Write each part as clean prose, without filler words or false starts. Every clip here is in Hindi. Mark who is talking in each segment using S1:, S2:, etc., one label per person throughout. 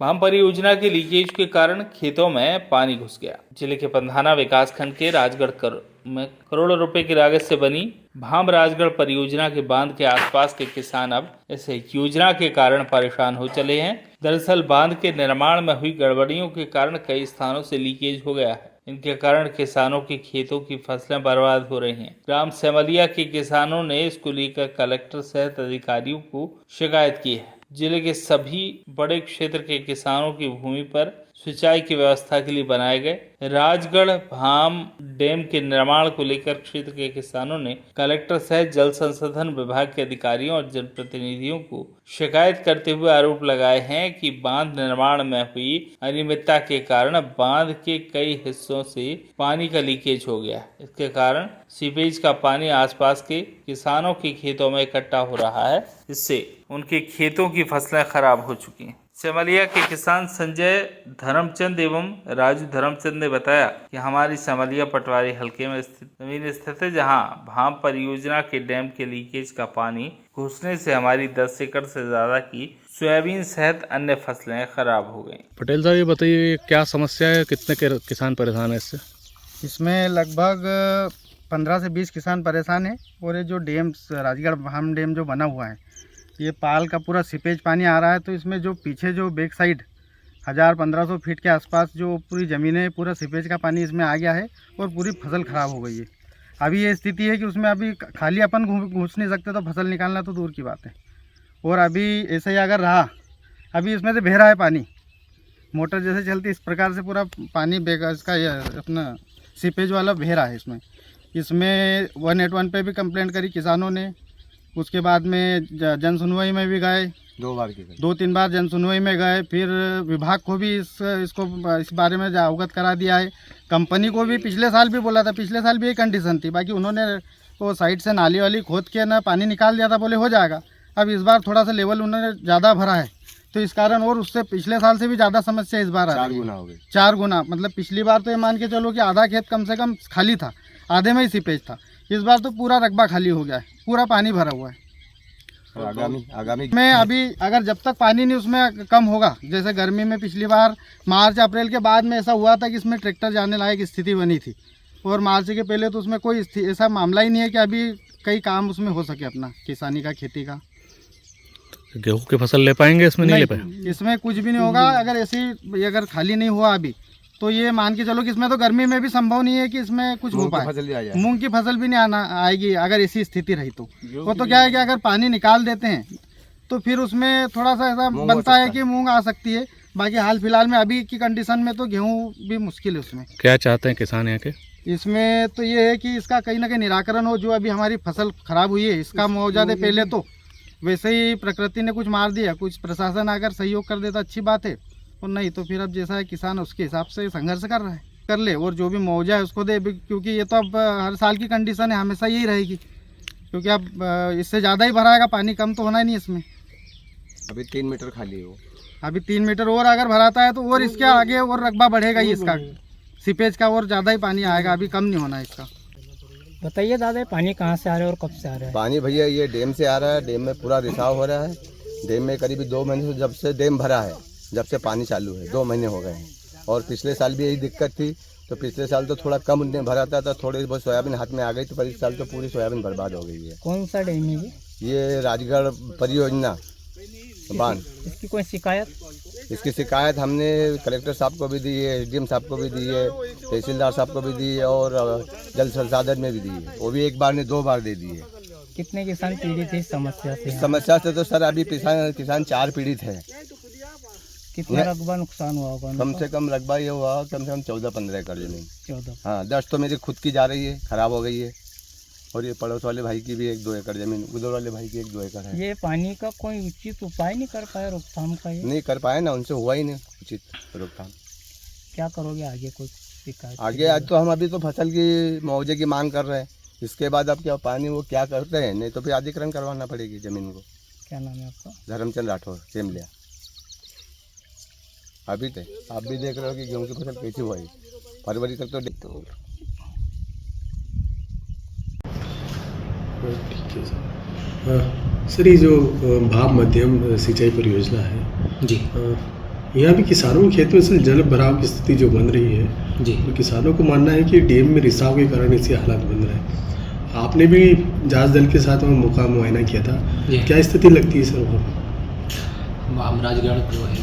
S1: भाम परियोजना के लीकेज के कारण खेतों में पानी घुस गया। जिले के पंधाना विकासखंड के राजगढ़ में करोड़ों रुपए की लागत से बनी भाम राजगढ़ परियोजना के बांध के आसपास के किसान अब इस योजना के कारण परेशान हो चले हैं। दरअसल बांध के निर्माण में हुई गड़बड़ियों के कारण कई स्थानों से लीकेज हो गया है। इनके कारण किसानों के खेतों की फसलें बर्बाद हो रही हैं। ग्राम सेमलिया के किसानों ने इसको लेकर कलेक्टर सहित अधिकारियों को शिकायत की है। जिले के सभी बड़े क्षेत्र के किसानों की भूमि पर सिंचाई की व्यवस्था के लिए बनाए गए राजगढ़ भाम डैम के निर्माण को लेकर क्षेत्र के किसानों ने कलेक्टर सहित जल संसाधन विभाग के अधिकारियों और जनप्रतिनिधियों को शिकायत करते हुए आरोप लगाए हैं कि बांध निर्माण में हुई अनियमितता के कारण बांध के कई हिस्सों से पानी का लीकेज हो गया। इसके कारण सीपेज का पानी आसपास के किसानों के खेतों में इकट्ठा हो रहा है, इससे उनके खेतों की फसलें खराब हो चुकी हैं। सेमलिया के किसान संजय धर्मचंद एवं राजू धर्मचंद ने बताया कि हमारी सेमलिया पटवारी हलके में जमीन स्थित है, जहां भाम परियोजना के डैम के लीकेज का पानी घुसने से हमारी 10 एकड़ से ज्यादा की सोयाबीन सहित अन्य फसलें खराब हो गयी।
S2: पटेल साहब ये बताइए क्या समस्या है, कितने किसान परेशान है इससे?
S3: इसमें लगभग 15 से 20 किसान परेशान है। और ये जो डैम राजगढ़ भाम डैम जो बना हुआ है, ये पाल का पूरा सीपेज पानी आ रहा है, तो इसमें जो पीछे जो बैक साइड 1000-1500 फीट के आसपास जो पूरी ज़मीन है, पूरा सीपेज का पानी इसमें आ गया है और पूरी फसल ख़राब हो गई है। अभी ये स्थिति है कि उसमें अभी खाली अपन घुस नहीं सकते, तो फसल निकालना तो दूर की बात है। और अभी ऐसे ही अगर रहा, अभी इसमें से बह रहा है पानी, मोटर जैसे चलती इस प्रकार से पूरा पानी इसका अपना सीपेज वाला बह रहा है। इसमें 181 पे भी कंप्लेंट करी किसानों ने। उसके बाद में जन सुनवाई में भी गए, 2-3 बार जन सुनवाई में गए। फिर विभाग को भी इस बारे में अवगत करा दिया है। कंपनी को भी पिछले साल भी बोला था, पिछले साल भी यही कंडीशन थी। बाकी उन्होंने वो साइड से नाली वाली खोद के ना पानी निकाल दिया था, बोले हो जाएगा। अब इस बार थोड़ा सा लेवल उन्होंने ज़्यादा भरा है, तो इस कारण और उससे पिछले साल से भी ज़्यादा समस्या इस बार आ रही है। 4 गुना हो गई, 4 गुना। मतलब पिछली बार तो ये मान के चलो कि आधा खेत कम से कम खाली था, आधे में ही सीपेज था। इस बार तो पूरा रकबा खाली हो गया है, पूरा पानी भरा हुआ है। आगामी में अभी अगर जब तक पानी नहीं उसमें कम होगा, जैसे गर्मी में पिछली बार मार्च अप्रैल के बाद में ऐसा हुआ था कि इसमें ट्रैक्टर जाने लायक स्थिति बनी थी, और मार्च के पहले तो उसमें कोई ऐसा मामला ही नहीं है कि अभी कई काम उसमें हो सके अपना किसानी का, खेती का।
S2: गेहूँ की फसल ले पाएंगे इसमें? नहीं ले पाएंगे,
S3: इसमें कुछ भी नहीं होगा। अगर ऐसी अगर खाली नहीं हुआ अभी, तो ये मान के चलो कि इसमें तो गर्मी में भी संभव नहीं है कि इसमें कुछ हो पाए। मूंग की फसल भी नहीं आएगी अगर ऐसी स्थिति रही तो। वो तो क्या है कि अगर पानी निकाल देते हैं तो फिर उसमें थोड़ा सा ऐसा बनता है कि मूंग आ सकती है। बाकी हाल फिलहाल में अभी की कंडीशन में तो गेहूँ भी मुश्किल है। उसमें
S2: क्या चाहते हैं किसान यहाँ के?
S3: इसमें तो ये है कि इसका कहीं ना कहीं निराकरण हो। जो अभी हमारी फसल खराब हुई है, इसका मुआवजा दे। पहले तो वैसे ही प्रकृति ने कुछ मार दिया, कुछ प्रशासन अगर सहयोग कर देता अच्छी बात है, और नहीं तो फिर अब जैसा है किसान उसके हिसाब से संघर्ष कर रहा है, कर ले। और जो भी मुआवजा है उसको दे, क्योंकि ये तो अब हर साल की कंडीशन है, हमेशा यही रहेगी। क्योंकि अब इससे ज़्यादा ही भराएगा पानी, कम तो होना ही नहीं इसमें।
S4: अभी 3 मीटर खाली है वो,
S3: अभी 3 मीटर और अगर भराता है तो और इसके आगे और रकबा बढ़ेगा ही इसका, सीपेज का, और ज़्यादा ही पानी आएगा। अभी कम नहीं होना है इसका।
S5: बताइए दादा, पानी कहाँ से आ रहा है और कब से आ रहा है?
S4: पानी भैया ये डैम से आ रहा है। डैम में पूरा रिसाव हो रहा है। डैम में करीब 2 महीने से, जब से डैम भरा है, जब से पानी चालू है, 2 महीने हो गए हैं। और पिछले साल भी यही दिक्कत थी। तो पिछले साल तो थोड़ा कम उनने भरा था, तो थोड़ी बहुत सोयाबीन हाथ में आ गई, तो पर इस साल तो पूरी सोयाबीन बर्बाद हो गई है।
S5: कौन सा डैम है
S4: ये राजगढ़ परियोजना बांध।
S5: इसकी कोई शिकायत?
S4: इसकी शिकायत हमने कलेक्टर साहब को भी दी है, एसडीएम साहब को भी दी है, तहसीलदार साहब को भी दी है, और जल संसाधन में भी दी है। वो भी 1 बार नहीं 2 बार दे दी है।
S5: कितने किसान पीड़ित है इस समस्या से?
S4: इस समस्या से तो सर अभी किसान 4 पीड़ित है।
S5: कितना रकबा नुकसान हुआ होगा?
S4: कम से कम रकबा ये हुआ कम से कम 14-15 एकड़ जमीन।
S5: 14?
S4: हाँ, 10 तो मेरी खुद की जा रही है, खराब हो गई है। और ये पड़ोस वाले भाई की भी 1-2 एकड़ जमीन, उधर वाले भाई की 1-2 एकड़ है।
S5: ये पानी का कोई उचित उपाय नहीं कर पाया रोकथाम का? ये
S4: नहीं कर पाए ना, उनसे हुआ ही नहीं उचित रोकथाम।
S5: क्या करोगे आगे? कोई शिकायत
S4: आगे आज तो हम अभी तो फसल की मुआवजे की मांग कर रहे हैं। इसके बाद अब क्या पानी वो क्या करते हैं, नहीं तो फिर अधिग्रहण करवाना पड़ेगी जमीन को।
S5: क्या नाम है आपका?
S4: धर्मचंद राठौर, सेमलिया। अभी थे आप भी देख रहे हो कि गेहूँ की फसल कैसी हुई, फरवरी तक तो देखते हो।
S6: ठीक है सर। सर ये जो भाम मध्यम सिंचाई परियोजना है जी, यहाँ भी किसानों के खेत में से जल भराव की स्थिति जो बन रही है
S7: जी।
S6: तो किसानों को मानना है कि डैम में रिसाव के कारण ऐसे हालात बन रहे हैं। आपने भी जांच दल के साथ वहाँ मौका मुआयना किया था,
S7: जी।
S6: क्या स्थिति लगती है सर वहाँ पर?
S7: हम राजगढ़ जो है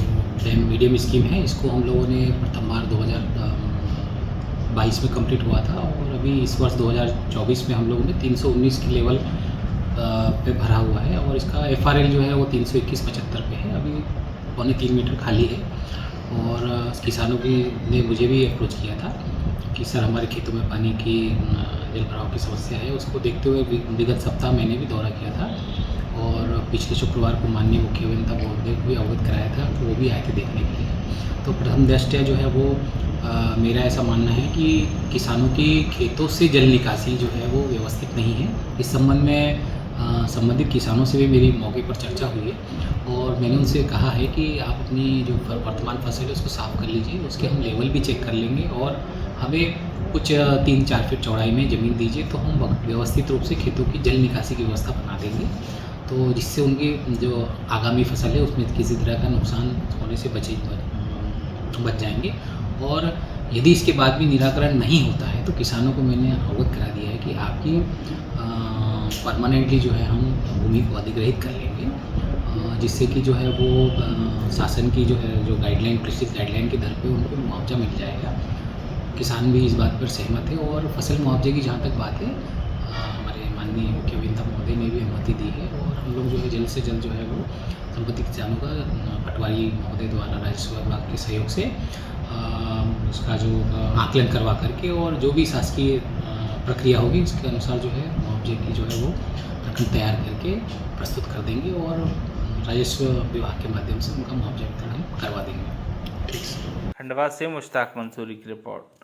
S7: डैम मीडियम स्कीम है, इसको हम लोगों ने प्रथम बार 2022 में कंप्लीट हुआ था और अभी इस वर्ष 2024 में हम लोगों ने 319 के लेवल पे भरा हुआ है और इसका FRL जो है वो 321.75 पे है। अभी 2.25 मीटर खाली है और किसानों की ने मुझे भी अप्रोच किया था कि सर हमारे खेतों में पानी की जल भराव की समस्या है। उसको देखते हुए विगत सप्ताह मैंने भी दौरा किया था और पिछले शुक्रवार को माननीय मुख्य अभियंता महोदय को भी अवगत कराया था, वो भी आए थे देखने के लिए। तो प्रथम दृष्टया जो है वो मेरा ऐसा मानना है कि किसानों की खेतों से जल निकासी जो है वो व्यवस्थित नहीं है। इस संबंध में संबंधित किसानों से भी मेरी मौके पर चर्चा हुई है और मैंने उनसे कहा है कि आप अपनी जो वर्तमान फसल है उसको साफ़ कर लीजिए, उसके हम लेवल भी चेक कर लेंगे और हमें कुछ 3-4 फीट चौड़ाई में ज़मीन दीजिए तो हम व्यवस्थित रूप से खेतों की जल निकासी की व्यवस्था बना देंगे, तो जिससे उनकी जो आगामी फसल है उसमें किसी तरह का नुकसान होने से बच जाएंगे। और यदि इसके बाद भी निराकरण नहीं होता है तो किसानों को मैंने अवगत करा दिया है कि आपकी परमानेंटली जो है हम भूमि को अधिग्रहित कर लेंगे, जिससे कि जो है वो शासन की जो है जो गाइडलाइन प्रेषित गाइडलाइन के दर पे उनको मुआवजा मिल जाएगा। किसान भी इस बात पर सहमत है और फसल मुआवजे की जहाँ तक बात है हमारे माननीय मुख्य अभियंता महोदय ने भी अनुमति दी है और हम लोग जो है जल्द से जल्द जो है वो संबंधित किसानों का पटवारी महोदय द्वारा राजस्व विभाग के सहयोग से उसका जो आकलन करवा करके और जो भी शासकीय प्रक्रिया होगी उसके अनुसार जो है मुआवजे की जो है वो रकम तैयार करके प्रस्तुत कर देंगे और राजस्व विभाग के माध्यम से उनका मुआवजा वितरण करवा देंगे।
S1: खंडवा से मुश्ताक मंसूरी की रिपोर्ट।